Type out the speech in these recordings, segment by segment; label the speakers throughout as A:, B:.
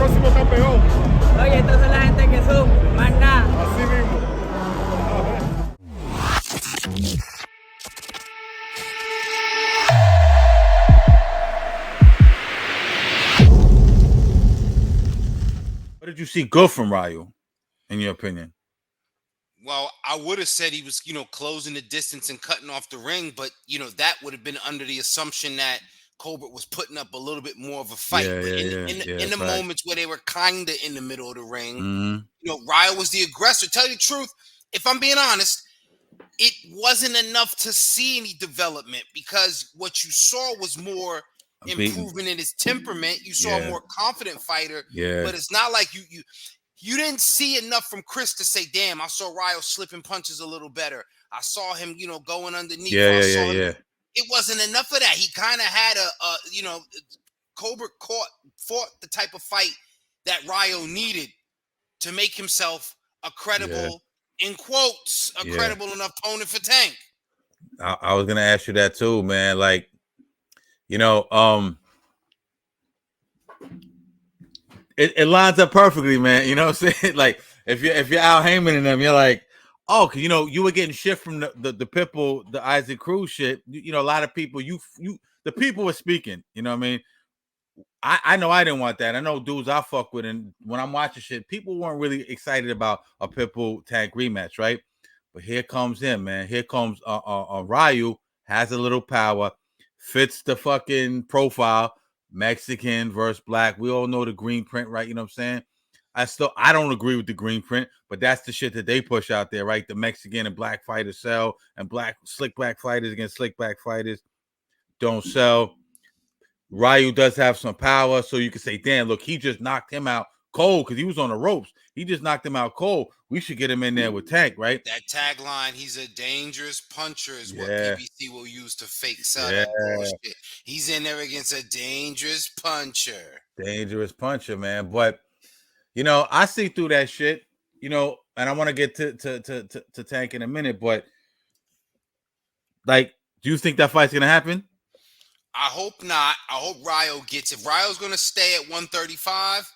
A: próximo campeón.
B: Oye, estos son la gente que son, más nada.
A: Así mismo.
C: What did you see good from Ryu, in your opinion?
D: Well, I would have said he was, closing the distance and cutting off the ring, but that would have been under the assumption that Colbert was putting up a little bit more of a fight.
C: Yeah,
D: but in the moments where they were kind of in the middle of the ring, Ryo was the aggressor. Tell you the truth, if I'm being honest, it wasn't enough to see any development because what you saw was more improvement in his temperament. You saw a more confident fighter, but it's not like you didn't see enough from Chris to say, damn, I saw Ryo slipping punches a little better. I saw him, going underneath. It wasn't enough of that. He kind of had Colbert fought the type of fight that Ryo needed to make himself a credible, in quotes, credible enough opponent for Tank.
C: I was gonna ask you that too, man. Like, it lines up perfectly, man. You know what I'm saying? Like, if you're Al Heyman and them, you're like, oh, cause you were getting shit from the Pitbull, the Isaac Cruz shit. A lot of people, the people were speaking. You know what I mean? I know I didn't want that. I know dudes I fuck with, and when I'm watching shit, people weren't really excited about a Pitbull Tank rematch, right? But here comes him, man. Here comes Ryu, has a little power, fits the fucking profile. Mexican versus black. We all know the green print, right? You know what I'm saying? I don't agree with the green print, but that's the shit that they push out there, right? The Mexican and black fighters sell, and slick black fighters against slick black fighters don't sell. Ryu does have some power, so you can say, damn, look, he just knocked him out cold because he was on the ropes. He just knocked him out cold. We should get him in there with Tank, right?
D: That tagline, he's a dangerous puncher, is what PBC will use to fake sell that bullshit. He's in there against a dangerous puncher.
C: Dangerous puncher, man. But, I see through that shit, and I want to get to Tank in a minute, but, like, do you think that fight's going to happen?
D: I hope not. I hope Ryo gets it. If Ryo's going to stay at 135,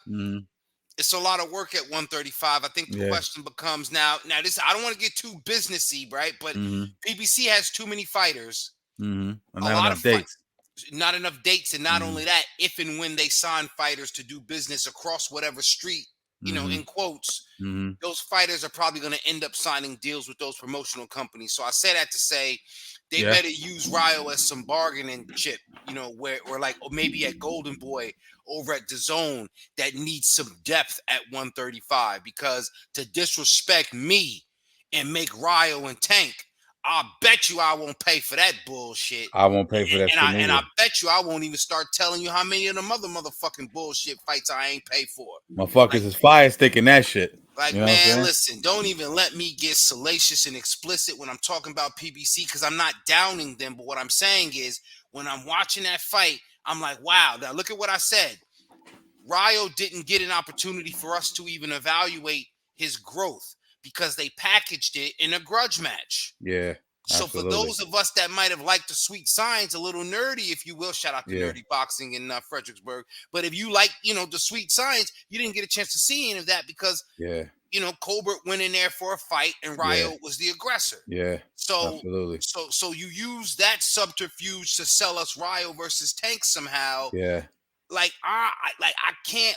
D: it's a lot of work at 135. I think the question becomes now this, I don't want to get too businessy, right? But PBC has too many fighters.
C: And not enough dates.
D: Not enough dates. And not only that, if and when they sign fighters to do business across whatever street, in quotes, those fighters are probably going to end up signing deals with those promotional companies. So I say that to say they better use Ryo as some bargaining chip, where like maybe at Golden Boy over at DAZN that needs some depth at 135, because to disrespect me and make Ryo and Tank, I bet you I won't pay for that bullshit.
C: I won't pay for that shit.
D: And I bet you I won't even start telling you how many of them other motherfucking bullshit fights I ain't paid for.
C: Motherfuckers is fire sticking that shit.
D: Like, man, listen, don't even let me get salacious and explicit when I'm talking about PBC, because I'm not downing them. But what I'm saying is, when I'm watching that fight, I'm like, wow, now look at what I said. Ryo didn't get an opportunity for us to even evaluate his growth because they packaged it in a grudge match.
C: Yeah.
D: So for those of us that might have liked the sweet signs, a little nerdy, if you will, shout out to Nerdy Boxing in Fredericksburg. But if you like, the sweet signs, you didn't get a chance to see any of that because, Colbert went in there for a fight and Ryo was the aggressor.
C: Yeah.
D: So
C: absolutely.
D: So you use that subterfuge to sell us Ryo versus Tank somehow.
C: Yeah.
D: Like I can't,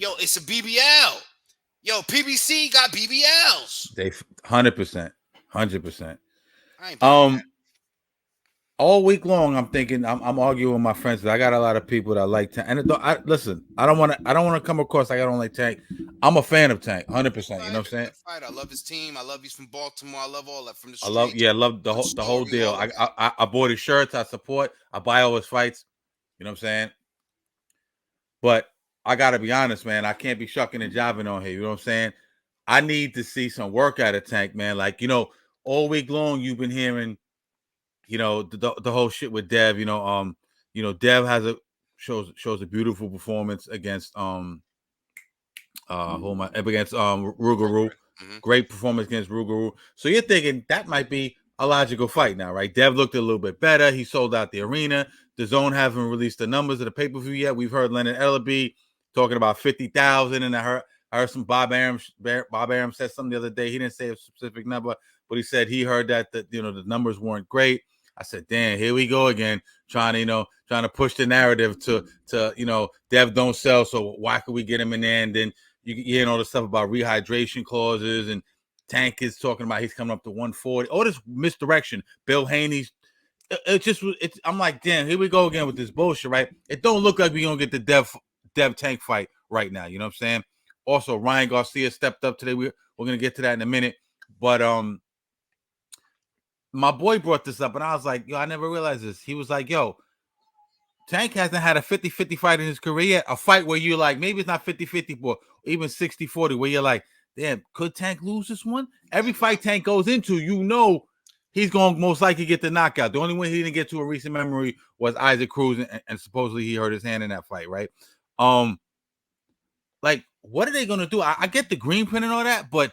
D: it's a BBL. Yo, PBC got BBLs.
C: They 100%. All week long, I'm thinking, I'm arguing with my friends. I got a lot of people that like Tank, and listen, I don't want to come across like I don't like Tank. I'm a fan of Tank, 100%. You know what I'm saying?
D: I love his team. I love he's from Baltimore. I love all that from the streets.
C: I love the whole deal. I bought his shirts. I support. I buy all his fights. You know what I'm saying? But I gotta be honest, man. I can't be shucking and jiving on here. You know what I'm saying? I need to see some work out of Tank, man. Like, all week long you've been hearing, the whole shit with Dev. Dev shows a beautiful performance against Rougarou. Great performance against Rougarou. So you're thinking that might be a logical fight now, right? Dev looked a little bit better. He sold out the arena. DAZN haven't released the numbers of the pay-per-view yet. We've heard Leonard Ellerbe talking about 50,000, and I heard some Bob Arum said something the other day. He didn't say a specific number, but he said he heard that the numbers weren't great. I said, damn, here we go again, trying to push the narrative to Dev don't sell, so why could we get him in there? And then you hearing all the stuff about rehydration clauses, and Tank is talking about he's coming up to 140. All this misdirection. Bill Haney's. I'm like, damn, here we go again with this bullshit, right? It don't look like we're gonna get the Dev Tank fight right now. You know what I'm saying? Also, Ryan Garcia stepped up today. We're gonna get to that in a minute, but my boy brought this up, and I was like, yo, I never realized this. He was like, yo, Tank hasn't had a 50-50 fight in his career yet. A fight where you're like, maybe it's not 50-50, but even 60-40, where you're like, damn, could Tank lose this one? Every fight Tank goes into, he's going to most likely get the knockout. The only one he didn't get to a recent memory was Isaac Cruz, and supposedly he hurt his hand in that fight, right? Like, what are they going to do? I get the green print and all that, but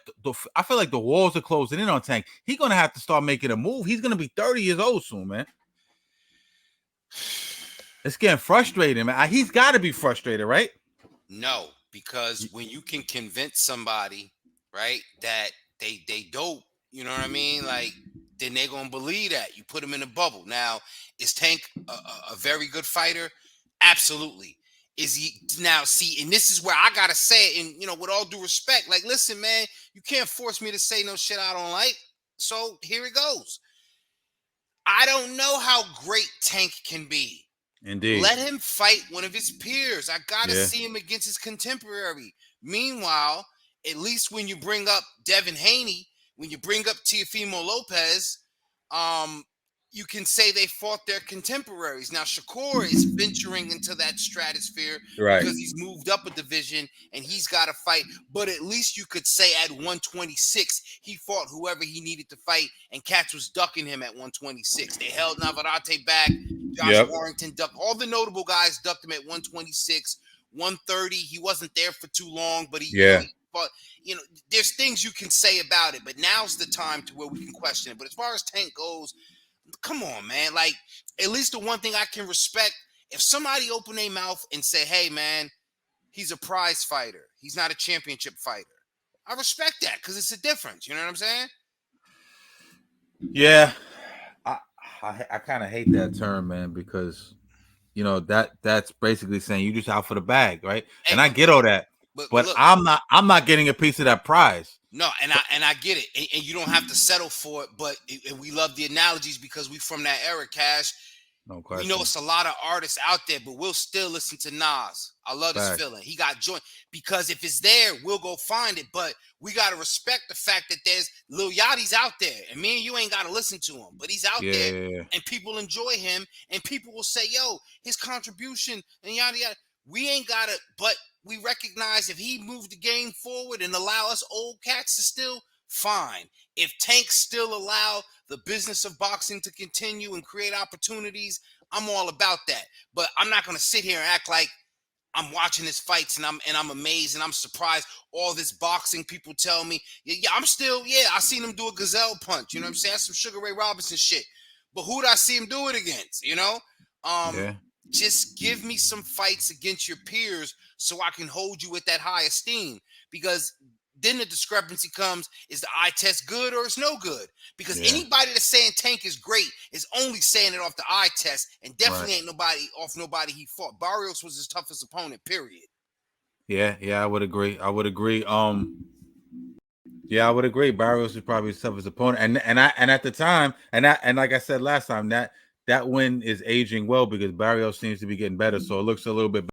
C: I feel like the walls are closing in on Tank. He's going to have to start making a move. He's going to be 30 years old soon, man. It's getting frustrating, man. He's got to be frustrated, right?
D: No, because when you can convince somebody, right, that they dope, you know what I mean? Like, then they're going to believe that. You put them in a bubble. Now, is Tank a very good fighter? Absolutely. Is he now? See, and this is where I gotta say it, and with all due respect, like, listen, man, you can't force me to say no shit I don't like. So here it goes. I don't know how great Tank can be.
C: Indeed.
D: Let him fight one of his peers. I gotta see him against his contemporary. Meanwhile, at least when you bring up Devin Haney, when you bring up Teofimo Lopez, you can say they fought their contemporaries. Now, Shakur is venturing into that stratosphere because he's moved up a division and he's got to fight. But at least you could say at 126, he fought whoever he needed to fight, and Katz was ducking him at 126. They held Navarrete back. Josh Warrington ducked. All the notable guys ducked him at 126, 130. He wasn't there for too long, but he fought. There's things you can say about it, but now's the time to where we can question it. But as far as Tank goes, come on, man. Like, at least the one thing I can respect, if somebody open their mouth and say, hey, man, he's a prize fighter, he's not a championship fighter, I respect that, because it's a difference. You know what I'm saying?
C: Yeah. I kind of hate that term, man, because that's basically saying you just out for the bag, right? And I get all that, but look, I'm not getting a piece of that prize.
D: No, and I get it, and you don't have to settle for it. But we love the analogies because we from that era, Cash.
C: No question.
D: We know it's a lot of artists out there, but we'll still listen to Nas. I love this feeling. He got joined because if it's there, we'll go find it. But we gotta respect the fact that there's Lil Yachty's out there, and me and you ain't gotta listen to him, but he's out there, and people enjoy him, and people will say, "Yo, his contribution," and yada yada. We ain't gotta, but we recognize if he moved the game forward and allow us old cats to still, fine. If Tank still allow the business of boxing to continue and create opportunities, I'm all about that. But I'm not going to sit here and act like I'm watching his fights and I'm amazed and I'm surprised. All this boxing people tell me, I'm still, I seen him do a gazelle punch. You know what I'm saying? That's some Sugar Ray Robinson shit. But who did I see him do it against? Just give me some fights against your peers so I can hold you with that high esteem. Because then the discrepancy comes, is the eye test good or it's no good? Because anybody that's saying Tank is great is only saying it off the eye test, and definitely ain't nobody he fought. Barrios was his toughest opponent, period.
C: Yeah, I would agree. I would agree. Barrios is probably his toughest opponent. And at the time, and like I said last time, that win is aging well because Barrios seems to be getting better. So it looks a little bit